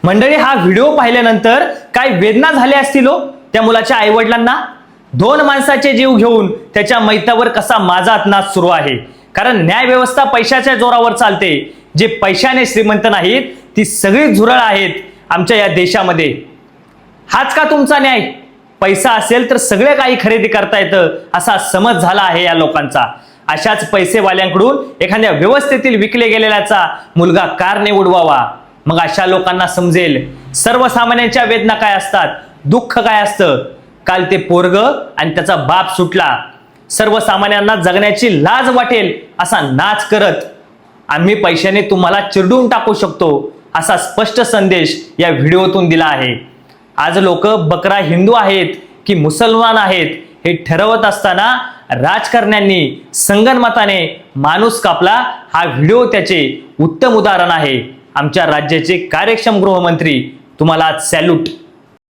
मंडळी, हा व्हिडिओ पाहिल्यानंतर काय वेदना झाल्या असतील हो त्या मुलाच्या आईवडिलांना. दोन माणसाचे जीव घेऊन त्याच्या मैतावर कसा माझात नाच सुरू आहे. कारण न्याय व्यवस्था पैशाच्या जोरावर चालते. जे पैशाने श्रीमंत नाहीत ती सगळी झुरळ आहेत आमच्या या देशामध्ये. हाच का तुमचा न्याय? पैसा असेल तर सगळे काही खरेदी करता येतं असा समज झाला आहे या लोकांचा. अशाच पैसेवाल्यांकडून एखाद्या व्यवस्थेतील विकले गेलेल्याचा मुलगा कारने उडवावा. मग अशा लोकांना समजेल सर्वसामान्यांच्या वेदना काय असतात, दुःख काय असतं. काल ते पोरग आणि त्याचा बाप सुटला. सर्वसामान्यांना जगण्याची लाज वाटेल असा नाच करत आम्ही पैशाने तुम्हाला चिरडून टाकू शकतो असा स्पष्ट संदेश या व्हिडिओतून दिला आहे. आज लोक बकरा हिंदू आहेत की मुसलमान आहेत हे ठरवत असताना राजकारण्यांनी संगनमताने माणूस कापला. हा व्हिडिओ त्याचे उत्तम उदाहरण आहे. आमच्या राज्याचे कार्यक्षम गृहमंत्री, तुम्हाला सॅल्यूट.